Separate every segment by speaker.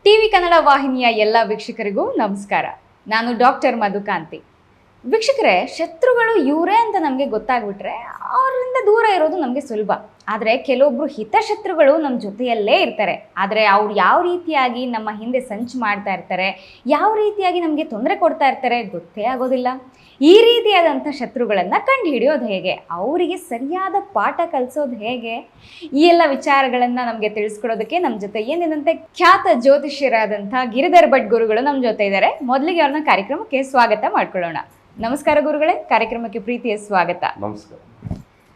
Speaker 1: TV Kannada ವಾಹಿನಿಯ ಎಲ್ಲ ವೀಕ್ಷಕರಿಗೂ ನಮಸ್ಕಾರ. ನಾನು ಡಾಕ್ಟರ್ ಮಧುಕಾಂತಿ. ವೀಕ್ಷಕರೇ, ಶತ್ರುಗಳು ಇವರೇ ಅಂತ ನಮಗೆ ಗೊತ್ತಾಗ್ಬಿಟ್ರೆ ಅವರಿಂದ ದೂರ ಇರೋದು ನಮಗೆ ಸುಲಭ. ಆದರೆ ಕೆಲವೊಬ್ರು ಹಿತಶತ್ರುಗಳು ನಮ್ಮ ಜೊತೆಯಲ್ಲೇ ಇರ್ತಾರೆ. ಆದರೆ ಅವ್ರು ಯಾವ ರೀತಿಯಾಗಿ ನಮ್ಮ ಹಿಂದೆ ಸಂಚು ಮಾಡ್ತಾ ಇರ್ತಾರೆ, ಯಾವ ರೀತಿಯಾಗಿ ನಮಗೆ ತೊಂದರೆ ಕೊಡ್ತಾ ಇರ್ತಾರೆ ಗೊತ್ತೇ ಆಗೋದಿಲ್ಲ. ಈ ರೀತಿಯಾದಂಥ ಶತ್ರುಗಳನ್ನು ಕಂಡು ಹಿಡಿಯೋದು ಹೇಗೆ, ಅವರಿಗೆ ಸರಿಯಾದ ಪಾಠ ಕಲಿಸೋದು ಹೇಗೆ, ಈ ಎಲ್ಲ ವಿಚಾರಗಳನ್ನು ನಮಗೆ ತಿಳಿಸ್ಕೊಡೋದಕ್ಕೆ ನಮ್ಮ ಜೊತೆ ಏನಿದಂತೆ ಖ್ಯಾತ ಜ್ಯೋತಿಷ್ಯರಾದಂಥ ಗಿರಿಧರ್ ಭಟ್ ಗುರುಗಳು ನಮ್ಮ ಜೊತೆ ಇದ್ದಾರೆ. ಮೊದಲಿಗೆ ಅವ್ರನ್ನ ಕಾರ್ಯಕ್ರಮಕ್ಕೆ ಸ್ವಾಗತ ಮಾಡ್ಕೊಳ್ಳೋಣ. ನಮಸ್ಕಾರ ಗುರುಗಳೇ, ಕಾರ್ಯಕ್ರಮಕ್ಕೆ ಪ್ರೀತಿಯ ಸ್ವಾಗತ.
Speaker 2: ನಮಸ್ಕಾರ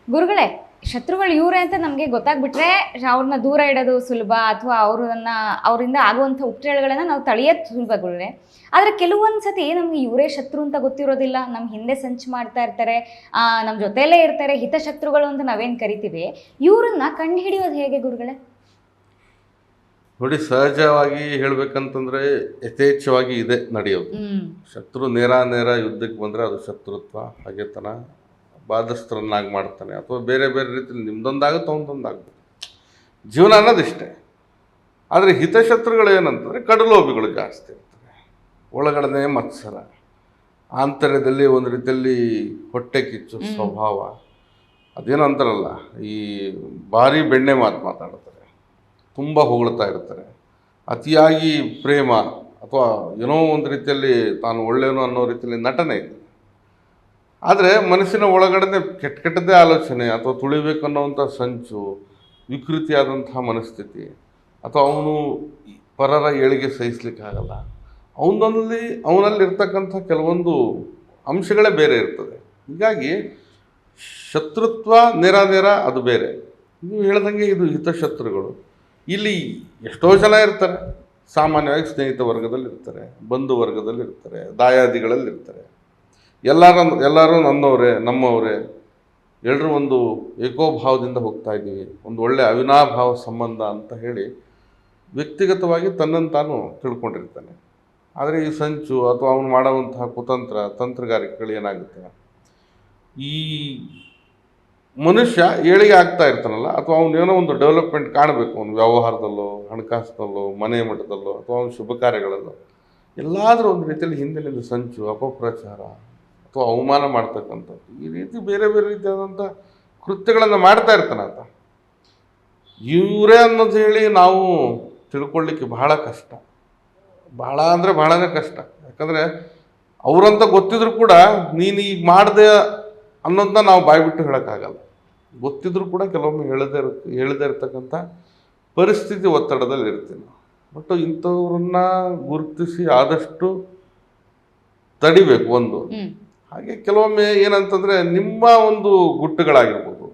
Speaker 1: ಗುರುಗಳೇ, ಶತ್ರುಗಳು ಇವರೇ ಅಂತ ನಮಗೆ ಗೊತ್ತಾಗ್ಬಿಟ್ರೆ ಅವ್ರನ್ನ ದೂರ ಇಡೋದು ಸುಲಭ, ಅಥವಾ ಅವರಿಂದ ಆಗುವಂಥ ಉಪಟಳಗಳನ್ನು ನಾವು ತಡೆಯೋದು ಸುಲಭ ಗುರುಗಳೇ. ಆದರೆ ಕೆಲವೊಂದು ಸತಿ ನಮಗೆ ಇವರೇ ಶತ್ರು ಅಂತ ಗೊತ್ತಿರೋದಿಲ್ಲ, ನಮ್ಮ ಹಿಂದೆ ಸಂಚು ಮಾಡ್ತಾ ಇರ್ತಾರೆ, ನಮ್ಮ ಜೊತೆಯಲ್ಲೇ ಇರ್ತಾರೆ, ಹಿತಶತ್ರುಗಳು ಅಂತ ನಾವೇನು ಕರಿತೀವಿ. ಇವ್ರನ್ನ ಕಂಡು ಹಿಡಿಯೋದು ಹೇಗೆ ಗುರುಗಳೇ?
Speaker 2: ನೋಡಿ, ಸಹಜವಾಗಿ ಹೇಳ್ಬೇಕಂತಂದ್ರೆ ಯಥೇಚ್ಛವಾಗಿ ಇದೆ ನಡೆಯೋದು. ಶತ್ರು ನೇರ ಯುದ್ಧಕ್ಕೆ ಬಂದರೆ ಅದು ಶತ್ರುತ್ವ, ಹಾಗೆತನ, ಬಾಧಸ್ತರನ್ನಾಗಿ ಮಾಡ್ತಾನೆ, ಅಥವಾ ಬೇರೆ ಬೇರೆ ರೀತಿಯಲ್ಲಿ ನಿಮ್ದೊಂದಾಗುತ್ತೆ ಅವನದೊಂದಾಗ್ಬೋದು. ಜೀವನ ಅನ್ನೋದಿಷ್ಟೇ. ಆದರೆ ಹಿತಶತ್ರುಗಳು ಏನಂತಂದರೆ ಕಡಲೋಬಿಗಳು ಜಾಸ್ತಿ ಇರ್ತವೆ. ಒಳಗಡೆ ಮತ್ಸರ, ಆಂತರ್ಯದಲ್ಲಿ ಒಂದು ರೀತಿಯಲ್ಲಿ ಹೊಟ್ಟೆ ಕಿಚ್ಚು ಸ್ವಭಾವ. ಅದೇನೋ ಅಂತಾರಲ್ಲ, ಈ ಭಾರಿ ಬೆಣ್ಣೆ ಮಾತಾಡ್ತಾರೆ, ತುಂಬ ಹೊಗಳ್ತಾ ಇರ್ತಾರೆ, ಅತಿಯಾಗಿ ಪ್ರೇಮ ಅಥವಾ ಏನೋ ಒಂದು ರೀತಿಯಲ್ಲಿ ತಾನು ಒಳ್ಳೆಯವನು ಅನ್ನೋ ರೀತಿಯಲ್ಲಿ ನಟನೆ ಇದೆ. ಆದರೆ ಮನಸ್ಸಿನ ಒಳಗಡೆ ಕೆಟ್ಟದ್ದೇ ಆಲೋಚನೆ ಅಥವಾ ತುಳಿಬೇಕನ್ನೋವಂಥ ಸಂಚು, ವಿಕೃತಿಯಾದಂತಹ ಮನಸ್ಥಿತಿ, ಅಥವಾ ಅವನು ಪರರ ಏಳಿಗೆ ಸಹಿಸಲಿಕ್ಕಾಗಲ್ಲ. ಅವನಲ್ಲಿರ್ತಕ್ಕಂಥ ಕೆಲವೊಂದು ಅಂಶಗಳೇ ಬೇರೆ ಇರ್ತದೆ. ಹೀಗಾಗಿ ಶತ್ರುತ್ವ ನೇರ ಅದು ಬೇರೆ. ನೀವು ಹೇಳ್ದಂಗೆ ಇದು ಹಿತಶತ್ರುಗಳು. ಇಲ್ಲಿ ಎಷ್ಟೋ ಜನ ಇರ್ತಾರೆ. ಸಾಮಾನ್ಯವಾಗಿ ಸ್ನೇಹಿತ ವರ್ಗದಲ್ಲಿರ್ತಾರೆ, ಬಂಧು ವರ್ಗದಲ್ಲಿರ್ತಾರೆ, ದಾಯಾದಿಗಳಲ್ಲಿರ್ತಾರೆ. ಎಲ್ಲರೂ ನನ್ನವರೇ, ನಮ್ಮವರೇ, ಎಲ್ಲರೂ ಒಂದು ಏಕೋಭಾವದಿಂದ ಹೋಗ್ತಾ ಇದ್ದೀವಿ, ಒಂದು ಒಳ್ಳೆಯ ಅವಿನಾಭಾವ ಸಂಬಂಧ ಅಂತ ಹೇಳಿ ವ್ಯಕ್ತಿಗತವಾಗಿ ತನ್ನನ್ನು ತಾನು ತಿಳ್ಕೊಂಡಿರ್ತಾನೆ. ಆದರೆ ಈ ಸಂಚು ಅಥವಾ ಅವನು ಮಾಡುವಂತಹ ತಂತ್ರಗಾರಿಕೆಗಳು ಏನಾಗುತ್ತೆ, ಈ ಮನುಷ್ಯ ಏಳಿಗೆ ಆಗ್ತಾ ಇರ್ತಾನಲ್ಲ, ಅಥವಾ ಅವನೇನೋ ಒಂದು ಡೆವಲಪ್ಮೆಂಟ್ ಕಾಣಬೇಕು, ಅವನು ವ್ಯವಹಾರದಲ್ಲೋ, ಹಣಕಾಸಿನಲ್ಲೋ, ಮನೆ ಮಟ್ಟದಲ್ಲೋ, ಅಥವಾ ಅವನ ಶುಭ ಕಾರ್ಯಗಳಲ್ಲೋ, ಎಲ್ಲಾದರೂ ಒಂದು ರೀತಿಯಲ್ಲಿ ಹಿಂದಿನಿಂದ ಸಂಚು, ಅಪಪ್ರಚಾರ ಅಥವಾ ಅವಮಾನ ಮಾಡ್ತಕ್ಕಂಥದ್ದು, ಈ ರೀತಿ ಬೇರೆ ಬೇರೆ ರೀತಿಯಾದಂಥ ಕೃತ್ಯಗಳನ್ನು ಮಾಡ್ತಾ ಇರ್ತಾನೆ ಆತ. ಇವರೇ ಅನ್ನೋದು ಹೇಳಿ ನಾವು ತಿಳ್ಕೊಳ್ಳಿಕ್ಕೆ ಬಹಳ ಕಷ್ಟ, ಬಹಳ ಅಂದರೆ ಬಹಳನೇ ಕಷ್ಟ. ಯಾಕಂದರೆ ಅವರಂತ ಗೊತ್ತಿದ್ರು ಕೂಡ ನೀನು ಈಗ ಮಾಡಿದೆ ಅನ್ನೋದನ್ನ ನಾವು ಬಾಯ್ಬಿಟ್ಟು ಹೇಳೋಕ್ಕಾಗಲ್ಲ. ಗೊತ್ತಿದ್ರೂ ಕೂಡ ಕೆಲವೊಮ್ಮೆ ಹೇಳದೇ ಇರ್ತಕ್ಕಂಥ ಪರಿಸ್ಥಿತಿ ಒತ್ತಡದಲ್ಲಿ ಇರ್ತೀವಿ. ಬಟ್ ಇಂಥವ್ರನ್ನ ಗುರುತಿಸಿ ಆದಷ್ಟು ತಡಿಬೇಕು ಒಂದು. ಹಾಗೆ ಕೆಲವೊಮ್ಮೆ ಏನಂತಂದರೆ ನಿಮ್ಮ ಒಂದು ಗುಟ್ಟುಗಳಾಗಿರ್ಬೋದು,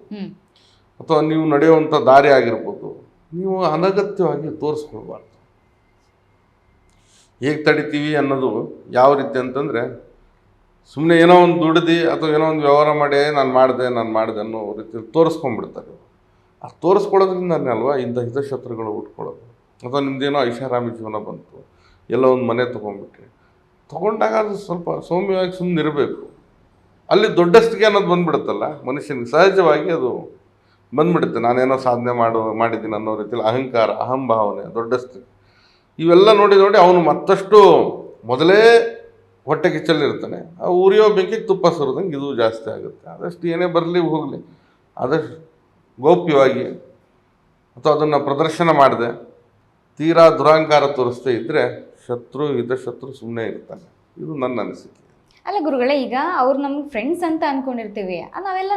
Speaker 2: ಅಥವಾ ನೀವು ನಡೆಯುವಂಥ ದಾರಿ ಆಗಿರ್ಬೋದು, ನೀವು ಅನಗತ್ಯವಾಗಿ ತೋರಿಸ್ಕೊಳ್ಬಾರ್ದು. ಹೇಗೆ ತಡಿತೀವಿ ಅನ್ನೋದು ಯಾವ ರೀತಿ ಅಂತಂದರೆ, ಸುಮ್ಮನೆ ಏನೋ ಒಂದು ದುಡ್ದು ಅಥವಾ ಏನೋ ಒಂದು ವ್ಯವಹಾರ ಮಾಡಿ ನಾನು ಮಾಡಿದೆ ಅನ್ನೋ ರೀತಿಯಲ್ಲಿ ತೋರಿಸ್ಕೊಂಡ್ಬಿಡ್ತಾರೆ. ಆ ತೋರಿಸ್ಕೊಳ್ಳೋದ್ರಿಂದನೇ ಅಲ್ವಾ ಇಂಥ ಹಿತಶತ್ರುಗಳು ಉಟ್ಕೊಳ್ಳೋದು. ಅಥವಾ ನಿಮ್ಮದೇನೋ ಐಷಾರಾಮಿ ಜೀವನ ಬಂತು, ಎಲ್ಲೋ ಒಂದು ಮನೆ ತೊಗೊಂಡಾಗ ಅದು ಸ್ವಲ್ಪ ಸೌಮ್ಯವಾಗಿ ಸುಮ್ಮನೆ ಇರಬೇಕು. ಅಲ್ಲಿ ದೊಡ್ಡಸ್ತಿಗೆ ಅನ್ನೋದು ಬಂದುಬಿಡುತ್ತಲ್ಲ ಮನುಷ್ಯನಿಗೆ, ಸಹಜವಾಗಿ ಅದು ಬಂದುಬಿಡುತ್ತೆ. ನಾನೇನೋ ಸಾಧನೆ ಮಾಡಿದ್ದೀನಿ ಅನ್ನೋ ರೀತಿಯಲ್ಲಿ ಅಹಂಕಾರ, ಅಹಂಭಾವನೆ, ದೊಡ್ಡಸ್ತಿಗೆ, ಇವೆಲ್ಲ ನೋಡಿ ಅವನು ಮತ್ತಷ್ಟು ಮೊದಲೇ ಹೊಟ್ಟೆ ಕಿಚ್ಚಲ್ಲಿರ್ತಾನೆ. ಆ ಉರಿಯೋ ಬೆಂಕಿಗೆ ತುಪ್ಪ ಸುರಿದಂಗೆ ಇದು ಜಾಸ್ತಿ ಆಗುತ್ತೆ. ಆದಷ್ಟು ಏನೇ ಬರಲಿ ಹೋಗಲಿ, ಆದಷ್ಟು ಗೌಪ್ಯವಾಗಿ ಅಥವಾ ಅದನ್ನು ಪ್ರದರ್ಶನ ಮಾಡದೆ ತೀರಾ ದುರಾಂಕಾರ ತೋರಿಸ್ತಾ ಇದ್ದರೆ ಹಿತಶತ್ರು ಸುಮ್ಮನೆ ಇರ್ತಾನೆ. ಇದು ನನ್ನ ಅನಿಸಿಕೆ.
Speaker 1: ಅಲ್ಲ ಗುರುಗಳೇ, ಈಗ ಅವ್ರು ನಮ್ಗೆ ಫ್ರೆಂಡ್ಸ್ ಅಂತ ಅಂದ್ಕೊಂಡಿರ್ತೀವಿ,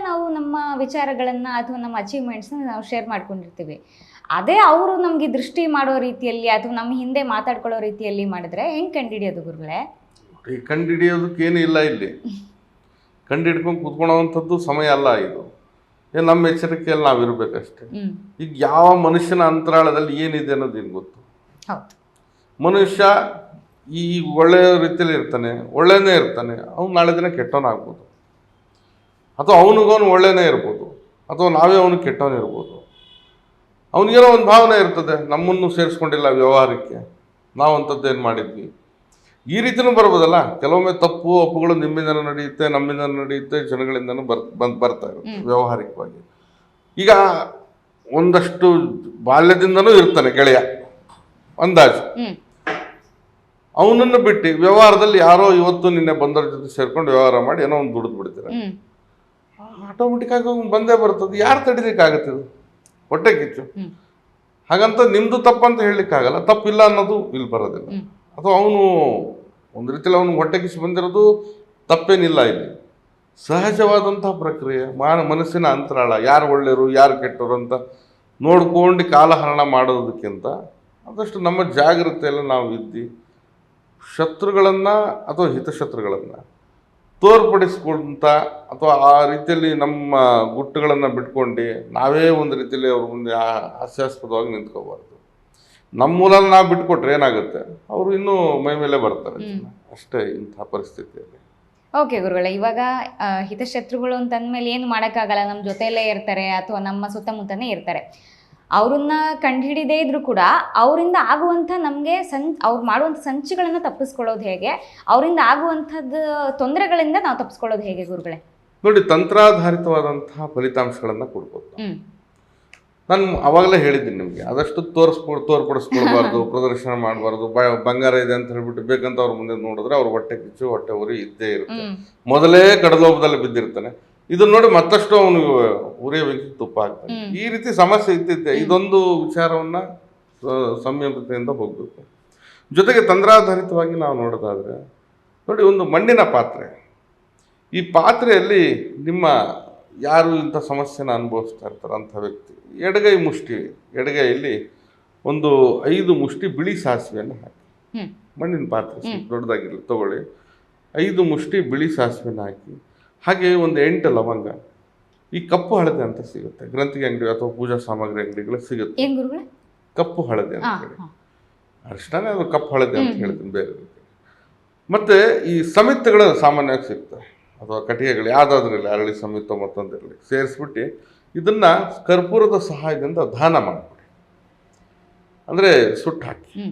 Speaker 1: ನಾವು ನಮ್ಮ ವಿಚಾರಗಳನ್ನು ಅಥವಾ ನಮ್ಮ ಅಚೀವ್ಮೆಂಟ್ಸ್ನ ನಾವು ಶೇರ್ ಮಾಡ್ಕೊಂಡಿರ್ತೀವಿ. ಅದೇ ಅವರು ನಮಗೆ ದೃಷ್ಟಿ ಮಾಡೋ ರೀತಿಯಲ್ಲಿ ಅಥವಾ ನಮ್ಮ ಹಿಂದೆ ಮಾತಾಡ್ಕೊಳ್ಳೋ ರೀತಿಯಲ್ಲಿ ಮಾಡಿದ್ರೆ ಹೆಂಗೆ ಕಂಡುಹಿಡಿಯೋದು ಗುರುಗಳೇ?
Speaker 2: ಈ ಕಂಡುಹಿಡಿಯೋದಕ್ಕೇನು ಇಲ್ಲ, ಇಲ್ಲಿ ಕಂಡುಹಿಡ್ಕೊಂಡು ಕೂತ್ಕೊಳ್ಳೋವಂಥದ್ದು ಸಮಯ ಅಲ್ಲ ಇದು. ನಮ್ಮ ಎಚ್ಚರಿಕೆಯಲ್ಲಿ ನಾವು ಇರಬೇಕಷ್ಟೇ. ಈಗ ಯಾವ ಮನುಷ್ಯನ ಅಂತರಾಳದಲ್ಲಿ ಏನಿದೆ ಅನ್ನೋದು ಏನು ಗೊತ್ತು. ಮನುಷ್ಯ ಈ ಒಳ್ಳೆಯ ರೀತಿಯಲ್ಲಿ ಇರ್ತಾನೆ, ಒಳ್ಳೆಯೇ ಇರ್ತಾನೆ, ಅವ್ನು ನಾಳೆ ದಿನ ಕೆಟ್ಟವನಾಗ್ಬೋದು, ಅಥವಾ ಅವನಿಗೋನು ಒಳ್ಳೆಯೇ ಇರ್ಬೋದು, ಅಥವಾ ನಾವೇ ಅವನು ಕೆಟ್ಟವನಿರ್ಬೋದು. ಅವನಿಗೇನೋ ಒಂದು ಭಾವನೆ ಇರ್ತದೆ, ನಮ್ಮನ್ನು ಸೇರಿಸ್ಕೊಂಡಿಲ್ಲ ವ್ಯವಹಾರಕ್ಕೆ, ನಾವು ಅಂಥದ್ದೇನು ಮಾಡಿದ್ವಿ, ಈ ರೀತಿಯೂ ಬರ್ಬೋದಲ್ಲ. ಕೆಲವೊಮ್ಮೆ ತಪ್ಪು ಅಪ್ಪುಗಳು ನಿಮ್ಮಿಂದನೂ ನಡೆಯುತ್ತೆ, ನಮ್ಮಿಂದನೂ ನಡೆಯುತ್ತೆ, ಜನಗಳಿಂದನೂ ಬರ್ತಾ ಇರುತ್ತೆ ವ್ಯಾವಹಾರಿಕವಾಗಿ. ಈಗ ಒಂದಷ್ಟು ಬಾಲ್ಯದಿಂದನೂ ಇರ್ತಾನೆ ಗೆಳೆಯ, ಅಂದಾಜು ಅವನನ್ನು ಬಿಟ್ಟು ವ್ಯವಹಾರದಲ್ಲಿ ಯಾರೋ ಇವತ್ತು ನಿನ್ನೆ ಬಂದವ್ರ ಜೊತೆ ಸೇರ್ಕೊಂಡು ವ್ಯವಹಾರ ಮಾಡಿ ಏನೋ ಒಂದು ದುಡಿದು ಬಿಡ್ತೀರ, ಆಟೋಮೆಟಿಕ್ ಆಗಿ ಅವ್ನು ಬಂದೇ ಬರ್ತದೆ. ಯಾರು ತಡಿಲಿಕ್ಕಾಗತ್ತೆ? ಇದು ಹೊಟ್ಟೆ ಕಿಚ್ಚು. ಹಾಗಂತ ನಿಮ್ದು ತಪ್ಪಂತ ಹೇಳಲಿಕ್ಕಾಗಲ್ಲ, ತಪ್ಪಿಲ್ಲ ಅನ್ನೋದು ಇಲ್ಲಿ ಬರೋದಿಲ್ಲ. ಅಥವಾ ಅವನು ಒಂದು ರೀತಿಯಲ್ಲಿ ಅವನು ಹೊಟ್ಟೆ ಕಿಚ್ಚು ಬಂದಿರೋದು ತಪ್ಪೇನಿಲ್ಲ. ಇಲ್ಲಿ ಸಹಜವಾದಂತಹ ಪ್ರಕ್ರಿಯೆ, ಮನಸ್ಸಿನ ಅಂತರಾಳ, ಯಾರು ಒಳ್ಳೆಯರು ಯಾರು ಕೆಟ್ಟರು ಅಂತ ನೋಡ್ಕೊಂಡು ಕಾಲಹರಣ ಮಾಡೋದಕ್ಕಿಂತ ಆದಷ್ಟು ನಮ್ಮ ಜಾಗ್ರತೆಯಲ್ಲಿ ನಾವು ಇದ್ದು ಶತ್ರುಗಳನ್ನು ಅಥವಾ ಹಿತಶತ್ರುಗಳನ್ನು ತೋರ್ಪಡಿಸ್ಕೊಂತ ಅಥವಾ ಆ ರೀತಿಯಲ್ಲಿ ನಮ್ಮ ಗುಟ್ಟುಗಳನ್ನು ಬಿಟ್ಕೊಂಡು ನಾವೇ ಒಂದು ರೀತಿಯಲ್ಲಿ ಅವ್ರ ಮುಂದೆ ಹಾಸ್ಯಾಸ್ಪದವಾಗಿ ನಿಂತ್ಕೋಬಾರ್ದು. ನಮ್ಮ ಮೂಲ ನಾವು ಬಿಟ್ಕೊಟ್ರೆ ಏನಾಗುತ್ತೆ, ಅವರು ಇನ್ನೂ ಮೈ ಮೇಲೆ ಬರ್ತಾರೆ ಅಷ್ಟೇ ಇಂಥ ಪರಿಸ್ಥಿತಿಯಲ್ಲಿ.
Speaker 1: ಓಕೆ ಗುರುಗಳೇ, ಇವಾಗ ಹಿತಶತ್ರುಗಳು ಅಂತಂದ್ಮೇಲೆ ಏನು ಮಾಡೋಕ್ಕಾಗಲ್ಲ, ನಮ್ಮ ಜೊತೆಯಲ್ಲೇ ಇರ್ತಾರೆ ಅಥವಾ ನಮ್ಮ ಸುತ್ತಮುತ್ತನೇ ಇರ್ತಾರೆ. ಅವ್ರನ್ನ ಕಂಡುಹಿಡಿದೇ ಇದ್ರೂ ಕೂಡ ಅವರಿಂದ ಆಗುವಂಥ ನಮಗೆ ಅವ್ರು ಮಾಡುವಂಥ ಸಂಚುಗಳನ್ನು ತಪ್ಪಿಸ್ಕೊಳ್ಳೋದು ಹೇಗೆ, ಅವರಿಂದ ಆಗುವಂಥದ್ದು ತೊಂದರೆಗಳಿಂದ ನಾವು ತಪ್ಪಿಸ್ಕೊಳ್ಳೋದು ಹೇಗೆ ಗುರುಗಳೇ?
Speaker 2: ನೋಡಿ, ತಂತ್ರಾಧಾರಿತವಾದಂತಹ ಫಲಿತಾಂಶಗಳನ್ನು ಕೊಡ್ಬೋದು. ನಾನು ಅವಾಗಲೇ ಹೇಳಿದ್ದೀನಿ ನಿಮಗೆ, ಆದಷ್ಟು ತೋರ್ಪಡಿಸ್ಕೊಳ್ಬಾರ್ದು, ಪ್ರದರ್ಶನ ಮಾಡಬಾರ್ದು. ಬಂಗಾರ ಇದೆ ಅಂತ ಹೇಳ್ಬಿಟ್ಟು ಬೇಕಂತ ಅವ್ರ ಮುಂದೆ ನೋಡಿದ್ರೆ ಅವ್ರ ಹೊಟ್ಟೆ ಕಿಚ್ಚು ಹೊಟ್ಟೆ ಉರಿ ಇದ್ದೇ ಇರುತ್ತೆ. ಮೊದಲೇ ಕಡಲೋಪದಲ್ಲಿ ಬಿದ್ದಿರ್ತಾನೆ, ಇದನ್ನ ನೋಡಿ ಮತ್ತಷ್ಟು ಅವನು ಉರಿಯ ಬೆಂಕಿ ತುಪ್ಪ ಹಾಕ್ತಾನೆ. ಈ ರೀತಿ ಸಮಸ್ಯೆ ಇದ್ದಿದ್ದೆ. ಇದೊಂದು ವಿಚಾರವನ್ನ ಸಂಯಮತೆಯಿಂದ ಹೋಗ್ಬೇಕು. ಜೊತೆಗೆ ತಂತ್ರಾಧಾರಿತವಾಗಿ ನಾವು ನೋಡೋದಾದ್ರೆ ನೋಡಿ, ಒಂದು ಮಣ್ಣಿನ ಪಾತ್ರೆ, ಈ ಪಾತ್ರೆಯಲ್ಲಿ ನಿಮ್ಮ ಯಾರು ಇಂಥ ಸಮಸ್ಯೆನ ಅನುಭವಿಸ್ತಾ ಇರ್ತಾರೆ ಅಂಥ ವ್ಯಕ್ತಿ ಎಡಗೈ ಮುಷ್ಟಿ, ಎಡಗೈಯಲ್ಲಿ ಒಂದು 5 ಮುಷ್ಟಿ ಬಿಳಿ ಸಾಸಿವೆಯನ್ನು ಹಾಕಿ, ಮಣ್ಣಿನ ಪಾತ್ರೆ ದೊಡ್ಡದಾಗಿರಲಿ ತಗೊಳ್ಳಿ, 5 ಮುಷ್ಟಿ ಬಿಳಿ ಸಾಸಿವೆಯನ್ನು ಹಾಕಿ, ಹಾಗೆ ಒಂದು 8 ಲವಂಗ. ಈ ಕಪ್ಪು ಹಳದೆ ಅಂತ ಸಿಗುತ್ತೆ ಗ್ರಂಥಿಗೆ ಅಂಗಡಿ ಅಥವಾ ಪೂಜಾ ಸಾಮಗ್ರಿ ಅಂಗಡಿಗಳು ಸಿಗುತ್ತೆ. ಕಪ್ಪು ಹಳದೆ ಅಂತ ಹೇಳಿ, ಅರಿಶಿಣನೇ ಅದು ಕಪ್ಪು ಹಳದೆ ಅಂತ ಹೇಳ್ತೀನಿ ಬೇರೆ ರೀತಿ. ಮತ್ತೆ ಈ ಸಮಿತಿಗಳು ಸಾಮಾನ್ಯವಾಗಿ ಸಿಗ್ತವೆ, ಅಥವಾ ಕಟ್ಟಿಗೆಗಳು ಯಾವುದಾದ್ರಲ್ಲಿ, ಅರಳಿ ಸಮಿತ ಮತ್ತೊಂದಿರಲಿ, ಸೇರಿಸ್ಬಿಟ್ಟು ಇದನ್ನ ಕರ್ಪೂರದ ಸಹಾಯದಿಂದ ದಾನ ಮಾಡಿಬಿಡಿ, ಅಂದರೆ ಸುಟ್ಟು ಹಾಕಿ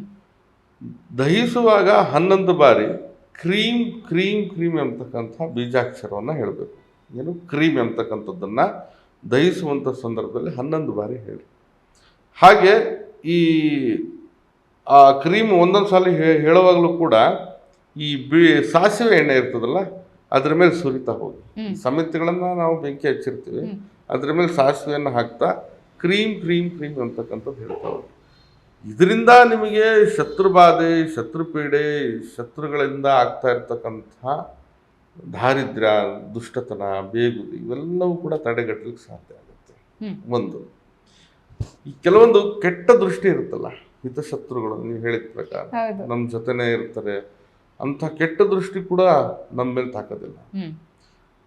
Speaker 2: ದಹಿಸುವಾಗ 11 ಬಾರಿ ಕ್ರೀಮ್ ಕ್ರೀಮ್ ಕ್ರೀಮ್ ಎಂಬತಕ್ಕಂಥ ಬೀಜಾಕ್ಷರವನ್ನು ಹೇಳಬೇಕು. ಏನು ಕ್ರೀಮ್ ಎಂಬತಕ್ಕಂಥದ್ದನ್ನು ದಹಿಸುವಂಥ ಸಂದರ್ಭದಲ್ಲಿ 11 ಬಾರಿ ಹೇಳಿ. ಹಾಗೆ ಈ ಆ ಕ್ರೀಮ್ ಒಂದೊಂದು ಸಲ ಹೇಳುವಾಗಲೂ ಕೂಡ ಈ ಸಾಸಿವೆ ಎಣ್ಣೆ ಇರ್ತದಲ್ಲ ಅದ್ರ ಮೇಲೆ ಸುರಿತಾ ಹೋಗಿ, ಸಮಿತಿಗಳನ್ನು ನಾವು ಬೆಂಕಿ ಹಚ್ಚಿರ್ತೀವಿ, ಅದ್ರ ಮೇಲೆ ಸಾಸಿವೆಯನ್ನು ಹಾಕ್ತಾ ಕ್ರೀಮ್ ಕ್ರೀಮ್ ಕ್ರೀಮ್ ಅಂತಕ್ಕಂಥದ್ದು ಹೇಳ್ತಾ ಹೋಗಿ. ಇದರಿಂದ ನಿಮಗೆ ಶತ್ರುಬಾಧೆ, ಶತ್ರುಪೀಡೆ, ಶತ್ರುಗಳಿಂದ ಆಗ್ತಾ ಇರ್ತಕ್ಕಂಥ ದಾರಿದ್ರ್ಯ, ದುಷ್ಟತನ, ಬೇಗುದಿ ಇವೆಲ್ಲವೂ ಕೂಡ ತಡೆಗಟ್ಟಲಿಕ್ಕೆ ಸಾಧ್ಯ ಆಗುತ್ತೆ. ಒಂದು ಈ ಕೆಲವೊಂದು ಕೆಟ್ಟ ದೃಷ್ಟಿ ಇರುತ್ತಲ್ಲ, ಹಿತಶತ್ರುಗಳು ನೀವು ಹೇಳಿದ ಪ್ರಕಾರ ನಮ್ಮ ಜೊತೆನೇ ಇರ್ತಾರೆ, ಅಂಥ ಕೆಟ್ಟ ದೃಷ್ಟಿ ಕೂಡ ನಮ್ಮ ಮೇಲೆ ತಾಕೋದಿಲ್ಲ.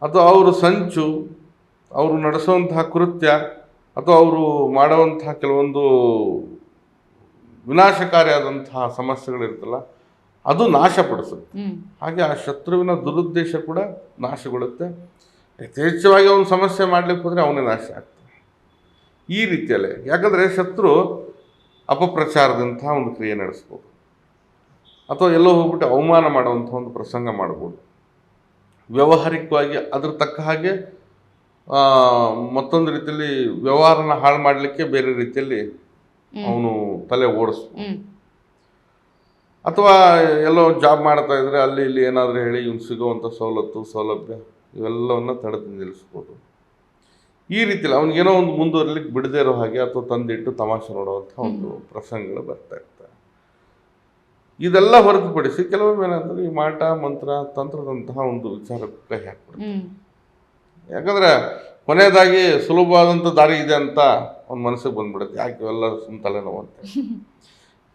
Speaker 2: ಅಥವಾ ಅವರು ಸಂಚು, ಅವರು ನಡೆಸುವಂತಹ ಕೃತ್ಯ ಅಥವಾ ಅವರು ಮಾಡುವಂತಹ ಕೆಲವೊಂದು ವಿನಾಶಕಾರಿಯಾದಂತಹ ಸಮಸ್ಯೆಗಳಿರುತ್ತಲ್ಲ ಅದು ನಾಶಪಡಿಸುತ್ತೆ. ಹಾಗೆ ಆ ಶತ್ರುವಿನ ದುರುದ್ದೇಶ ಕೂಡ ನಾಶಗೊಳ್ಳುತ್ತೆ. ಯಥೇಚ್ಛವಾಗಿ ಅವನು ಸಮಸ್ಯೆ ಮಾಡ್ಲಿಕ್ಕೆ ಹೋದರೆ ಅವನೇ ನಾಶ ಆಗ್ತಾನೆ. ಈ ರೀತಿಯಲ್ಲೇ, ಯಾಕಂದರೆ ಶತ್ರು ಅಪಪ್ರಚಾರದಂಥ ಒಂದು ಕ್ರಿಯೆ ನಡೆಸ್ಬೋದು, ಅಥವಾ ಎಲ್ಲೋ ಹೋಗ್ಬಿಟ್ಟು ಅವಮಾನ ಮಾಡುವಂಥ ಒಂದು ಪ್ರಸಂಗ ಮಾಡ್ಬೋದು. ವ್ಯಾವಹಾರಿಕವಾಗಿ ಅದ್ರ ತಕ್ಕ ಹಾಗೆ ಮತ್ತೊಂದು ರೀತಿಯಲ್ಲಿ ವ್ಯವಹಾರನ ಹಾಳು ಮಾಡಲಿಕ್ಕೆ ಬೇರೆ ರೀತಿಯಲ್ಲಿ ಅವನು ತಲೆ ಓಡಿಸ್ಬೋದು. ಅಥವಾ ಎಲ್ಲೋ ಜಾಬ್ ಮಾಡ್ತಾ ಇದ್ರೆ ಅಲ್ಲಿ ಇಲ್ಲಿ ಏನಾದರೂ ಹೇಳಿ ಇವ್ನು ಸಿಗುವಂಥ ಸೌಲಭ್ಯ ಇವೆಲ್ಲವನ್ನ ತಡೆದು ನಿಲ್ಲಿಸ್ಬೋದು. ಈ ರೀತಿಯಲ್ಲಿ ಅವ್ನಿಗೇನೋ ಒಂದು ಮುಂದುವರಿಲಿಕ್ಕೆ ಬಿಡದೇ ಇರೋ ಹಾಗೆ ಅಥವಾ ತಂದಿಟ್ಟು ತಮಾಷೆ ನೋಡುವಂಥ ಒಂದು ಪ್ರಸಂಗಗಳು ಬರ್ತಾ ಇರ್ತವೆ. ಇದೆಲ್ಲ ಹೊರತುಪಡಿಸಿ ಕೆಲವೊಮ್ಮೆ ಏನಾದ್ರೆ ಈ ಮಾಟ ಮಂತ್ರ ತಂತ್ರದಂತಹ ಒಂದು ವಿಚಾರಕ್ಕೆ ಕೈ ಹಾಕ್ಬಿಡ್ತಾರೆ. ಯಾಕಂದ್ರೆ ಕೊನೆಯದಾಗಿ ಸುಲಭವಾದಂಥ ದಾರಿ ಇದೆ ಅಂತ ಒಂದು ಮನಸ್ಸಿಗೆ ಬಂದ್ಬಿಡುತ್ತೆ, ಯಾಕೆ ಇವೆಲ್ಲ ಸುಮ್ಮ ತಲೆನೋವು ಅಂತ.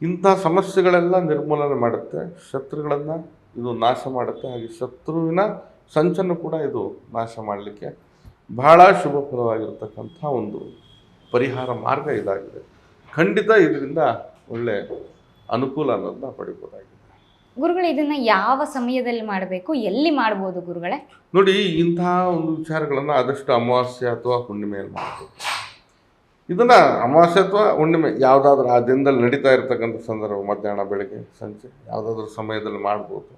Speaker 2: ಇಂಥ ಸಮಸ್ಯೆಗಳೆಲ್ಲ ನಿರ್ಮೂಲನೆ ಮಾಡುತ್ತೆ, ಶತ್ರುಗಳನ್ನು ಇದು ನಾಶ ಮಾಡುತ್ತೆ. ಹಾಗೆ ಶತ್ರುವಿನ ಸಂಚನ್ನು ಕೂಡ ಇದು ನಾಶ ಮಾಡಲಿಕ್ಕೆ ಬಹಳ ಶುಭ ಫಲವಾಗಿರ್ತಕ್ಕಂಥ ಒಂದು ಪರಿಹಾರ ಮಾರ್ಗ ಇದಾಗಿದೆ. ಖಂಡಿತ ಇದರಿಂದ ಒಳ್ಳೆ ಅನುಕೂಲ ಅನ್ನೋದನ್ನ ಪಡಿಬೋದಾಗಿದೆ.
Speaker 1: ಗುರುಗಳೇ, ಇದನ್ನ ಯಾವ ಸಮಯದಲ್ಲಿ ಮಾಡಬೇಕು, ಎಲ್ಲಿ ಮಾಡ್ಬೋದು ಗುರುಗಳೇ?
Speaker 2: ನೋಡಿ, ಇಂತಹ ಒಂದು ವಿಚಾರಗಳನ್ನು ಆದಷ್ಟು ಅಮಾವಾಸ್ಯೆ ಅಥವಾ ಹುಣ್ಣಿಮೆಯಲ್ಲಿ ಮಾಡಬೇಕು. ಇದನ್ನು ಅಮಾವಾಸ್ಯೆ ಅಥವಾ ಹುಣ್ಣಿಮೆ ಯಾವುದಾದ್ರೂ ಆ ದಿನದಲ್ಲಿ ನಡೀತಾ ಇರ್ತಕ್ಕಂಥ ಸಂದರ್ಭ, ಮಧ್ಯಾಹ್ನ ಬೆಳಗ್ಗೆ ಸಂಜೆ ಯಾವುದಾದ್ರೂ ಸಮಯದಲ್ಲಿ ಮಾಡ್ಬೋದು.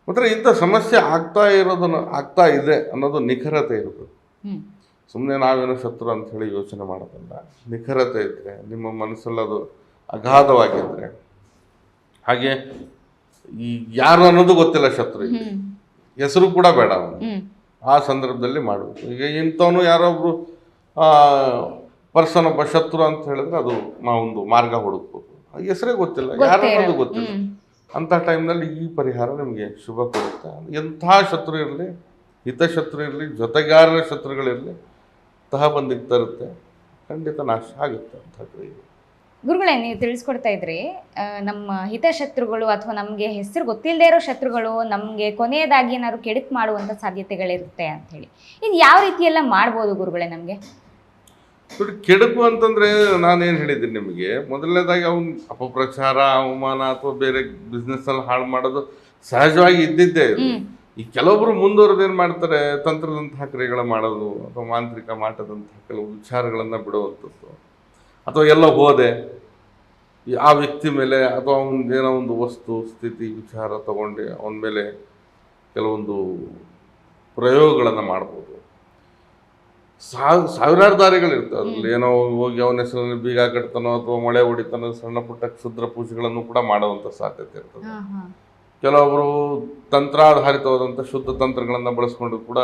Speaker 2: ಮತ್ತು ಇಂಥ ಸಮಸ್ಯೆ ಆಗ್ತಾ ಇದೆ ಅನ್ನೋದು ನಿಖರತೆ ಇರಬೇಕು. ಸುಮ್ಮನೆ ನಾವೇನೋ ಶತ್ರು ಅಂತ ಹೇಳಿ ಯೋಚನೆ ಮಾಡೋದಲ್ಲ. ನಿಖರತೆ ಇದ್ದರೆ, ನಿಮ್ಮ ಮನಸ್ಸಲ್ಲಿ ಅದು ಅಗಾಧವಾಗಿದ್ದರೆ, ಹಾಗೆ ಈ ಯಾರು ಅನ್ನೋದು ಗೊತ್ತಿಲ್ಲ ಶತ್ರು,
Speaker 1: ಹ್ಮ್
Speaker 2: ಹೆಸರು ಕೂಡ ಬೇಡ ಅವನು.
Speaker 1: ಹ್ಮ್
Speaker 2: ಆ ಸಂದರ್ಭದಲ್ಲಿ ಮಾಡಬೇಕು. ಈಗ ಇಂಥವನು ಯಾರೊಬ್ರು ಪರ್ಸನ್ ಒಬ್ಬ ಶತ್ರು ಅಂತ ಹೇಳಿದ್ರೆ ಅದು ಒಂದು ಮಾರ್ಗ ಹುಡುಕ್ಬೋದು. ಹೆಸರೇ ಗೊತ್ತಿಲ್ಲ, ಯಾರು ಅನ್ನೋದು ಗೊತ್ತಿಲ್ಲ. ಅಂಥ ಟೈಮ್ನಲ್ಲಿ ಈ ಪರಿಹಾರ ನಿಮಗೆ ಶುಭ ಕೊಡುತ್ತೆ. ಎಂಥ ಶತ್ರು ಇರಲಿ, ಹಿತಶತ್ರು ಇರಲಿ, ಜೊತೆಗಾರರ ಶತ್ರುಗಳಿರಲಿ, ತಹಬಂದಿಗೆ ತರುತ್ತೆ, ಖಂಡಿತ ನಾಶ ಆಗುತ್ತೆ ಅಂತ ಹೇಳಿ.
Speaker 1: ಗುರುಗಳೇ, ನೀವು ತಿಳಿಸ್ಕೊಡ್ತಾ ಇದ್ರಿ ನಮ್ಮ ಹಿತಶತ್ರುಗಳು ಅಥವಾ ನಮಗೆ ಹೆಸರು ಗೊತ್ತಿಲ್ಲದೆ ಇರೋ ಶತ್ರುಗಳು ನಮಗೆ ಕೊನೆಯದಾಗಿ ಏನಾದ್ರು ಕೆಡುಕು ಮಾಡುವಂಥ ಸಾಧ್ಯತೆಗಳಿರುತ್ತೆ ಅಂತ ಹೇಳಿ. ಇದು ಯಾವ ರೀತಿ ಎಲ್ಲ ಮಾಡ್ಬೋದು ಗುರುಗಳೇ ನಮಗೆ?
Speaker 2: ನೋಡಿ, ಕೆಡುಕು ಅಂತಂದರೆ ನಾನೇನು ಹೇಳಿದ್ದೀನಿ ನಿಮಗೆ, ಮೊದಲನೇದಾಗಿ ಅವ್ನು ಅಪಪ್ರಚಾರ, ಅವಮಾನ ಅಥವಾ ಬೇರೆ ಬಿಸ್ನೆಸ್ಸಲ್ಲಿ ಹಾಳು ಮಾಡೋದು ಸಹಜವಾಗಿ ಇದ್ದಿದ್ದೇ ಇದು. ಈ ಕೆಲವೊಬ್ರು ಮುಂದುವರೆದೇನು ಮಾಡ್ತಾರೆ, ತಂತ್ರದಂತಹ ಕ್ರಿಯೆಗಳ ಮಾಡೋದು ಅಥವಾ ಮಾಂತ್ರಿಕ ಮಾಟದಂತಹ ಕೆಲವು ವಿಚಾರಗಳನ್ನು ಬಿಡುವಂಥದ್ದು, ಅಥವಾ ಎಲ್ಲ ಹೋದೆ ಆ ವ್ಯಕ್ತಿ ಮೇಲೆ ಅಥವಾ ಅವನದೇನೋ ಒಂದು ವಸ್ತು ಸ್ಥಿತಿ ವಿಚಾರ ತಗೊಂಡು ಅವನ ಮೇಲೆ ಕೆಲವೊಂದು ಪ್ರಯೋಗಗಳನ್ನು ಮಾಡ್ಬೋದು. ಸಾವಿರಾರು ದಾರಿಗಳಿರ್ತವೆ. ಅದ್ರಲ್ಲಿ ಏನೋ ಹೋಗಿ ಅವನ ಹೆಸರಲ್ಲಿ ಬೀಗ ಕಟ್ತಾನೋ ಅಥವಾ ಮೊಳೆ ಹೊಡಿತಾನೋ, ಸಣ್ಣ ಪುಟ್ಟ ಕ್ಷುದ್ರ ಪೂಜೆಗಳನ್ನು ಕೂಡ ಮಾಡುವಂಥ ಸಾಧ್ಯತೆ ಇರ್ತದೆ. ಕೆಲವೊಬ್ಬರು ತಂತ್ರಾಧಾರಿತವಾದಂಥ ಶುದ್ಧ ತಂತ್ರಗಳನ್ನು ಬಳಸ್ಕೊಂಡು ಕೂಡ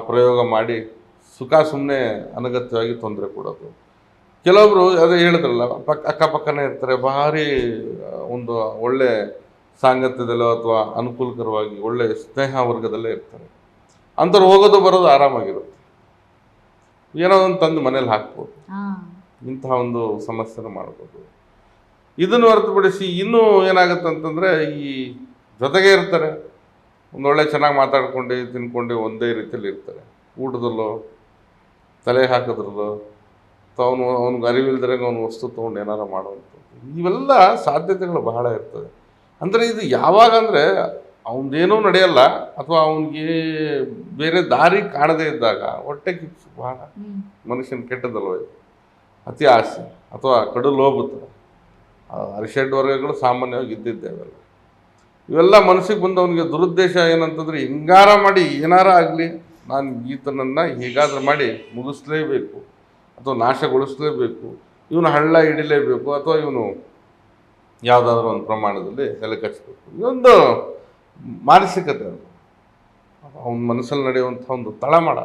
Speaker 2: ಪ್ರಯೋಗ ಮಾಡಿ ಸುಖ ಸುಮ್ಮನೆ ಅನಗತ್ಯವಾಗಿ ತೊಂದರೆ ಕೊಡೋದು. ಕೆಲವೊಬ್ರು ಅದೇ ಹೇಳಿದ್ರಲ್ಲ, ಅಕ್ಕಪಕ್ಕನೇ ಇರ್ತಾರೆ, ಭಾರಿ ಒಂದು ಒಳ್ಳೆ ಸಾಂಗತ್ಯದಲ್ಲೋ ಅಥವಾ ಅನುಕೂಲಕರವಾಗಿ ಒಳ್ಳೆ ಸ್ನೇಹ ವರ್ಗದಲ್ಲೇ ಇರ್ತಾರೆ. ಅಂಥವ್ರು ಹೋಗೋದು ಬರೋದು ಆರಾಮಾಗಿರುತ್ತೆ, ಏನೋ ಒಂದು ತಂದು ಮನೇಲಿ ಹಾಕ್ಬೋದು. ಇಂತಹ ಒಂದು ಸಮಸ್ಯೆನ ಮಾಡ್ಬೋದು. ಇದನ್ನು ಹೊರತುಪಡಿಸಿ ಇನ್ನೂ ಏನಾಗುತ್ತೆ ಅಂತಂದರೆ, ಈ ಜೊತೆಗೆ ಇರ್ತಾರೆ, ಒಂದೊಳ್ಳೆ ಚೆನ್ನಾಗಿ ಮಾತಾಡ್ಕೊಂಡು ತಿನ್ಕೊಂಡು ಒಂದೇ ರೀತಿಯಲ್ಲಿ ಇರ್ತಾರೆ. ಊಟದಲ್ಲೋ ತಲೆ ಹಾಕೋದ್ರಲ್ಲೋ ಅಥವಾ ಅವ್ನಿಗೆ ಅರಿವಿಲ್ದರೆ ಅವನು ವಸ್ತು ತೊಗೊಂಡು ಏನಾರು ಮಾಡುವಂಥದ್ದು, ಇವೆಲ್ಲ ಸಾಧ್ಯತೆಗಳು ಬಹಳ ಇರ್ತದೆ. ಅಂದರೆ ಇದು ಯಾವಾಗ ಅಂದರೆ ಅವನದೇನೂ ನಡೆಯಲ್ಲ ಅಥವಾ ಅವನಿಗೆ ಬೇರೆ ದಾರಿ ಕಾಣದೇ ಇದ್ದಾಗ ಹೊಟ್ಟೆ ಕಿಚ್ಚು ಬಹಳ ಮನುಷ್ಯನ ಕೆಟ್ಟದಲ್ವ ಇದು. ಅತಿ ಆಸೆ ಅಥವಾ ಕಡು ಲೋಭತ, ಅರಿಷಡ್ ವರ್ಗಗಳು ಸಾಮಾನ್ಯವಾಗಿ ಇದ್ದಿದ್ದೇವೆಲ್ಲ. ಇವೆಲ್ಲ ಮನಸ್ಸಿಗೆ ಬಂದವನಿಗೆ ದುರುದ್ದೇಶ ಏನಂತಂದರೆ, ಹಿಂಗಾರ ಮಾಡಿ ಏನಾರ ಆಗಲಿ ನಾನು ಈತನನ್ನು ಹೇಗಾದ್ರೂ ಮಾಡಿ ಮುಗಿಸ್ಲೇಬೇಕು ಅಥವಾ ನಾಶಗೊಳಿಸಲೇಬೇಕು, ಇವನು ಹಳ್ಳ ಹಿಡಿಲೇಬೇಕು ಅಥವಾ ಇವನು ಯಾವುದಾದ್ರೂ ಒಂದು ಪ್ರಮಾಣದಲ್ಲಿ ನೆಲಕಚ್ಚಬೇಕು. ಇದೊಂದು ಮಾನಸಿಕತೆ, ಅದು ಅವನ ಮನಸ್ಸಲ್ಲಿ ನಡೆಯುವಂಥ ಒಂದು ತಳಮಳ.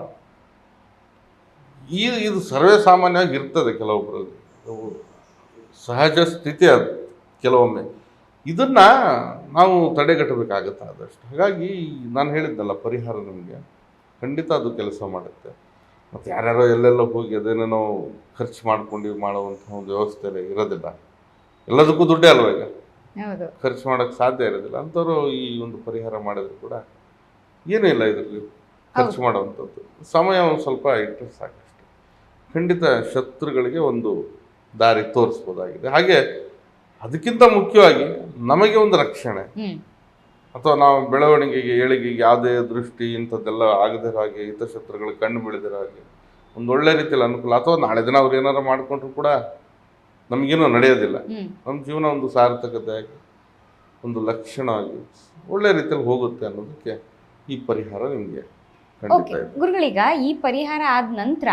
Speaker 2: ಇದು ಸರ್ವೇ ಸಾಮಾನ್ಯವಾಗಿ ಇರ್ತದೆ ಕೆಲವೊಬ್ಬರಲ್ಲಿ, ಸಹಜ ಸ್ಥಿತಿ ಅದು ಕೆಲವೊಮ್ಮೆ. ಇದನ್ನು ನಾವು ತಡೆಗಟ್ಟಬೇಕಾಗತ್ತೆ ಆದಷ್ಟು. ಹಾಗಾಗಿ ನಾನು ಹೇಳಿದ್ದಲ್ಲ, ಪರಿಹಾರ ನಿಮಗೆ ಖಂಡಿತ ಅದು ಕೆಲಸ ಮಾಡುತ್ತೆ. ಮತ್ತು ಯಾರ್ಯಾರೋ ಎಲ್ಲೆಲ್ಲೋ ಹೋಗಿ ಅದೇನೇನೋ ಖರ್ಚು ಮಾಡ್ಕೊಂಡು ಮಾಡುವಂಥ ಒಂದು ವ್ಯವಸ್ಥೆ ಇರೋದಿಲ್ಲ. ಎಲ್ಲದಕ್ಕೂ ದುಡ್ಡೇ ಅಲ್ವ ಈಗ, ಖರ್ಚು ಮಾಡೋಕ್ಕೆ ಸಾಧ್ಯ ಇರೋದಿಲ್ಲ. ಅಂಥವ್ರು ಈ ಒಂದು ಪರಿಹಾರ ಮಾಡಿದ್ರು ಕೂಡ ಏನೂ ಇಲ್ಲ ಇದರಲ್ಲಿ ಖರ್ಚು ಮಾಡುವಂಥದ್ದು. ಸಮಯ ಒಂದು ಸ್ವಲ್ಪ ಇಟ್ಟರೆ ಸಾಕಷ್ಟು, ಖಂಡಿತ ಶತ್ರುಗಳಿಗೆ ಒಂದು ದಾರಿ ತೋರಿಸ್ಬೋದಾಗಿದೆ. ಹಾಗೆ ಅದಕ್ಕಿಂತ ಮುಖ್ಯವಾಗಿ ನಮಗೆ ಒಂದು ರಕ್ಷಣೆ ಅಥವಾ ನಾವು ಬೆಳವಣಿಗೆಗೆ ಏಳಿಗೆಗೆ ಯಾವುದೇ ದೃಷ್ಟಿ ಇಂಥದ್ದೆಲ್ಲ ಆಗದಿರೋ ಹಾಗೆ, ಹಿತಶತ್ರುಗಳು ಕಣ್ಣು ಬೀಳದಿರೋ ಹಾಗೆ ಒಂದು ಒಳ್ಳೆ ರೀತಿಯಲ್ಲಿ ಅನುಕೂಲ. ಅಥವಾ ನಾಳೆ ದಿನ ಅವ್ರು ಏನಾರು ಮಾಡಿಕೊಂಡ್ರು ಕೂಡ ನಮಗೇನೂ ನಡೆಯೋದಿಲ್ಲ. ನಮ್ಮ ಜೀವನ ಒಂದು ಸಾರ್ಥಕತೆಯಾಗಿ ಒಂದು ಲಕ್ಷಣವಾಗಿ ಒಳ್ಳೆ ರೀತಿಯಲ್ಲಿ ಹೋಗುತ್ತೆ ಅನ್ನೋದಕ್ಕೆ ಈ ಪರಿಹಾರ ನಿಮಗೆ ಖಂಡಿತ ಇದೆ.
Speaker 1: ಗುರುಗಳೀಗ ಈ ಪರಿಹಾರ ಆದ ನಂತರ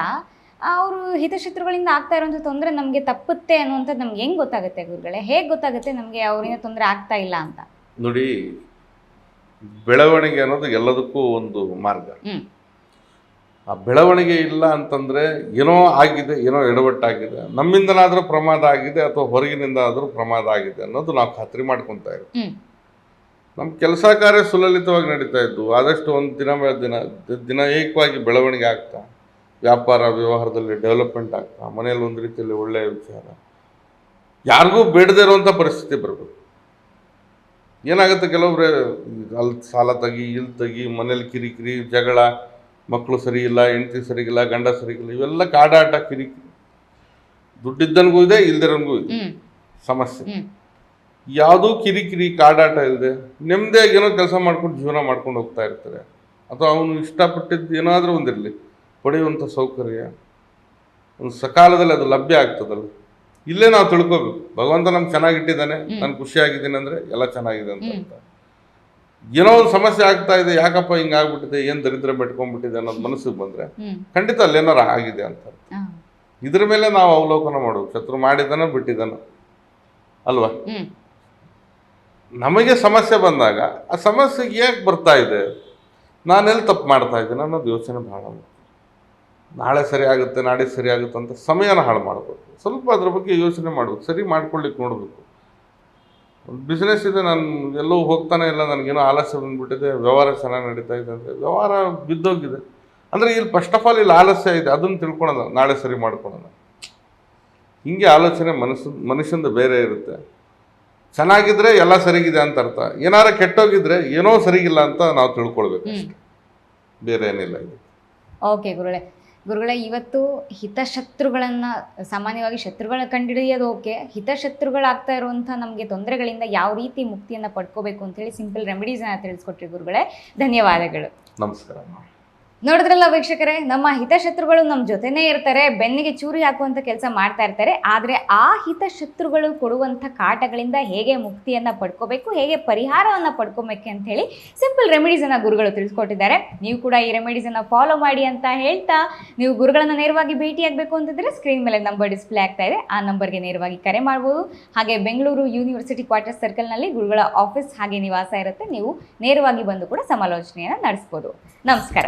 Speaker 1: ಅವರು ಹಿತಶತ್ರುಗಳಿಂದ ಆಗ್ತಾ ಇರುವಂಥ ತೊಂದರೆ ನಮಗೆ ತಪ್ಪುತ್ತೆ ಅನ್ನುವಂಥದ್ದು ನಮ್ಗೆ ಹೆಂಗೆ ಗೊತ್ತಾಗುತ್ತೆ ಗುರುಗಳೇ? ಹೇಗೆ ಗೊತ್ತಾಗುತ್ತೆ ನಮಗೆ ಅವರಿಂದ ತೊಂದರೆ ಆಗ್ತಾ ಇಲ್ಲ ಅಂತ?
Speaker 2: ನೋಡಿ, ಬೆಳವಣಿಗೆ ಅನ್ನೋದು ಎಲ್ಲದಕ್ಕೂ ಒಂದು ಮಾರ್ಗ. ಆ ಬೆಳವಣಿಗೆ ಇಲ್ಲ ಅಂತಂದರೆ ಏನೋ ಆಗಿದೆ, ಏನೋ ಎಡವಟ್ಟಾಗಿದೆ, ನಮ್ಮಿಂದನಾದರೂ ಪ್ರಮಾದ ಆಗಿದೆ ಅಥವಾ ಹೊರಗಿನಿಂದ ಆದರೂ ಪ್ರಮಾದ ಆಗಿದೆ ಅನ್ನೋದು ನಾವು ಖಾತ್ರಿ ಮಾಡ್ಕೊತಾ ಇರ್ತೀವಿ. ನಮ್ಮ ಕೆಲಸ ಕಾರ್ಯ ಸುಲಲಿತವಾಗಿ ನಡೀತಾ ಇದ್ದು ಆದಷ್ಟು ಒಂದು ದಿನ ಏಕವಾಗಿ ಬೆಳವಣಿಗೆ ಆಗ್ತಾ, ವ್ಯಾಪಾರ ವ್ಯವಹಾರದಲ್ಲಿ ಡೆವಲಪ್ಮೆಂಟ್ ಆಗ್ತಾ, ಮನೆಯಲ್ಲಿ ಒಂದು ರೀತಿಯಲ್ಲಿ ಒಳ್ಳೆಯ ವಿಚಾರ, ಯಾರಿಗೂ ಬೇಡದೇ ಇರುವಂಥ ಪರಿಸ್ಥಿತಿ ಬರಬೇಕು. ಏನಾಗುತ್ತೆ, ಕೆಲವೊಬ್ರೆ ಅಲ್ಲಿ ಸಾಲ ತೆಗಿ, ಇಲ್ಲಿ ತೆಗಿ, ಮನೇಲಿ ಕಿರಿಕಿರಿ, ಜಗಳ, ಮಕ್ಕಳು ಸರಿ ಇಲ್ಲ, ಹೆಂಡತಿ ಸರಿಗಿಲ್ಲ, ಗಂಡ ಸರಿಗಿಲ್ಲ, ಇವೆಲ್ಲ ಕಾಡಾಟ, ಕಿರಿಕಿರಿ, ದುಡ್ಡಿದ್ದನಿಗೂ ಇದೆ, ಇಲ್ದಿರೋನಿಗೂ ಇದೆ ಸಮಸ್ಯೆ. ಯಾವುದೂ ಕಿರಿಕಿರಿ ಕಾಡಾಟ ಇಲ್ಲದೆ ನೆಮ್ಮದಿಯಾಗಿ ಏನೋ ಕೆಲಸ ಮಾಡ್ಕೊಂಡು ಜೀವನ ಮಾಡ್ಕೊಂಡು ಹೋಗ್ತಾ ಇರ್ತಾರೆ. ಅಥವಾ ಅವನು ಇಷ್ಟಪಟ್ಟಿದ್ದು ಏನಾದರೂ ಒಂದಿರಲಿ, ಪಡೆಯುವಂಥ ಸೌಕರ್ಯ ಒಂದು ಸಕಾಲದಲ್ಲಿ ಅದು ಲಭ್ಯ ಆಗ್ತದಲ್ಲ. ಇಲ್ಲೇ ನಾವು ತಿಳ್ಕೋಬೇಕು, ಭಗವಂತ ನಮ್ಗೆ ಚೆನ್ನಾಗಿಟ್ಟಿದ್ದಾನೆ, ನಾನು ಖುಷಿಯಾಗಿದ್ದೀನಿ ಅಂದರೆ ಎಲ್ಲ ಚೆನ್ನಾಗಿದೆ ಅಂತ. ಏನೋ ಒಂದು ಸಮಸ್ಯೆ ಆಗ್ತಾ ಇದೆ, ಯಾಕಪ್ಪ ಹಿಂಗಾಗ್ಬಿಟ್ಟಿದೆ, ಏನು ದರಿದ್ರ ಬೆಟ್ಕೊಂಡ್ಬಿಟ್ಟಿದೆ ಅನ್ನೋದು ಮನಸ್ಸಿಗೆ ಬಂದರೆ ಖಂಡಿತ ಅಲ್ಲೇನಾರು ಆಗಿದೆ ಅಂತ. ಇದ್ರ ಮೇಲೆ ನಾವು ಅವಲೋಕನ ಮಾಡಬೇಕು, ಶತ್ರು ಮಾಡಿದಾನೋ ಬಿಟ್ಟಿದ್ದಾನೋ ಅಲ್ವಾ. ನಮಗೆ ಸಮಸ್ಯೆ ಬಂದಾಗ ಆ ಸಮಸ್ಯೆಗೆ ಯಾಕೆ ಬರ್ತಾ ಇದೆ, ನಾನೆಲ್ಲಿ ತಪ್ಪು ಮಾಡ್ತಾ ಇದ್ದೀನಿ ಅನ್ನೋದು ಯೋಚನೆ ಭಾಳ ಮುಖ್ಯ. ನಾಳೆ ಸರಿ ಆಗುತ್ತೆ, ನಾಳೆ ಸರಿ ಆಗುತ್ತೆ ಅಂತ ಸಮಯನ ಹಾಳು ಮಾಡಬೇಕು. ಸ್ವಲ್ಪ ಅದ್ರ ಬಗ್ಗೆ ಯೋಚನೆ ಮಾಡಬೇಕು, ಸರಿ ಮಾಡ್ಕೊಳ್ಳಿಕ್ಕೆ ನೋಡಬೇಕು. ಒಂದು ಬಿಸ್ನೆಸ್ ಇದೆ, ನಾನು ಎಲ್ಲೂ ಹೋಗ್ತಾನೆ ಇಲ್ಲ, ನನಗೇನೋ ಆಲಸ್ಯ ಬಂದುಬಿಟ್ಟಿದೆ, ವ್ಯವಹಾರ ಚೆನ್ನಾಗಿ ನಡೀತಾ ಇದೆ ಅಂದರೆ ವ್ಯವಹಾರ ಬಿದ್ದೋಗಿದೆ ಅಂದರೆ ಇಲ್ಲಿ ಫಸ್ಟ್ ಆಫ್ ಆಲ್ ಇಲ್ಲಿ ಆಲಸ್ಯ ಇದೆ, ಅದನ್ನು ತಿಳ್ಕೊಳೋಣ, ನಾಳೆ ಸರಿ ಮಾಡ್ಕೊಳ್ಳೋಣ. ಹೀಗೆ ಆಲೋಚನೆ ಮನುಷ್ಯಂದು ಬೇರೆ ಇರುತ್ತೆ. ಚೆನ್ನಾಗಿದ್ರೆ ಎಲ್ಲ ಸರಿಗಿದೆ ಅಂತ ಅರ್ಥ, ಏನಾರ ಕೆಟ್ಟೋಗಿದ್ರೆ ಏನೋ ಸರಿಗಿಲ್ಲ ಅಂತ ನಾವು ತಿಳ್ಕೊಳ್ಬೇಕು ಅಷ್ಟೇ, ಬೇರೆ ಏನಿಲ್ಲ ಇದು.
Speaker 1: ಓಕೆ ಗುರುಗಳೇ, ಇವತ್ತು ಹಿತಶತ್ರುಗಳನ್ನು, ಸಾಮಾನ್ಯವಾಗಿ ಶತ್ರುಗಳ ಕಂಡುಹಿಡಿಯೋದು ಓಕೆ, ಹಿತಶತ್ರುಗಳಾಗ್ತಾ ಇರುವಂಥ ನಮಗೆ ತೊಂದರೆಗಳಿಂದ ಯಾವ ರೀತಿ ಮುಕ್ತಿಯನ್ನು ಪಡ್ಕೋಬೇಕು ಅಂತೇಳಿ ಸಿಂಪಲ್ ರೆಮಿಡೀಸನ್ನು ತಿಳಿಸ್ಕೊಟ್ರಿ ಗುರುಗಳೇ. ಧನ್ಯವಾದಗಳು.
Speaker 2: ನಮಸ್ಕಾರ.
Speaker 1: ನೋಡಿದ್ರಲ್ಲ ವೀಕ್ಷಕರೇ, ನಮ್ಮ ಹಿತಶತ್ರುಗಳು ನಮ್ಮ ಜೊತೆನೇ ಇರ್ತಾರೆ, ಬೆನ್ನಿಗೆ ಚೂರಿ ಹಾಕುವಂಥ ಕೆಲಸ ಮಾಡ್ತಾ ಇರ್ತಾರೆ. ಆದರೆ ಆ ಹಿತಶತ್ರುಗಳು ಕೊಡುವಂಥ ಕಾಟಗಳಿಂದ ಹೇಗೆ ಮುಕ್ತಿಯನ್ನು ಪಡ್ಕೋಬೇಕು, ಹೇಗೆ ಪರಿಹಾರವನ್ನು ಪಡ್ಕೋಬೇಕು ಅಂತ ಹೇಳಿ ಸಿಂಪಲ್ ರೆಮಿಡೀಸನ್ನು ಗುರುಗಳು ತಿಳಿಸ್ಕೊಟ್ಟಿದ್ದಾರೆ. ನೀವು ಕೂಡ ಈ ರೆಮಿಡೀಸನ್ನು ಫಾಲೋ ಮಾಡಿ ಅಂತ ಹೇಳ್ತಾ, ನೀವು ಗುರುಗಳನ್ನು ನೇರವಾಗಿ ಭೇಟಿಯಾಗಬೇಕು ಅಂತಿದ್ರೆ ಸ್ಕ್ರೀನ್ ಮೇಲೆ ನಂಬರ್ ಡಿಸ್ಪ್ಲೇ ಆಗ್ತಾ ಇದೆ, ಆ ನಂಬರ್ಗೆ ನೇರವಾಗಿ ಕರೆ ಮಾಡ್ಬೋದು. ಹಾಗೆ ಬೆಂಗಳೂರು ಯೂನಿವರ್ಸಿಟಿ ಕ್ವಾರ್ಟರ್ ಸರ್ಕಲ್ನಲ್ಲಿ ಗುರುಗಳ ಆಫೀಸ್ ಹಾಗೆ ನಿವಾಸ ಇರುತ್ತೆ, ನೀವು ನೇರವಾಗಿ ಬಂದು ಕೂಡ ಸಮಾಲೋಚನೆಯನ್ನು ನಡೆಸ್ಬೋದು. ನಮಸ್ಕಾರ.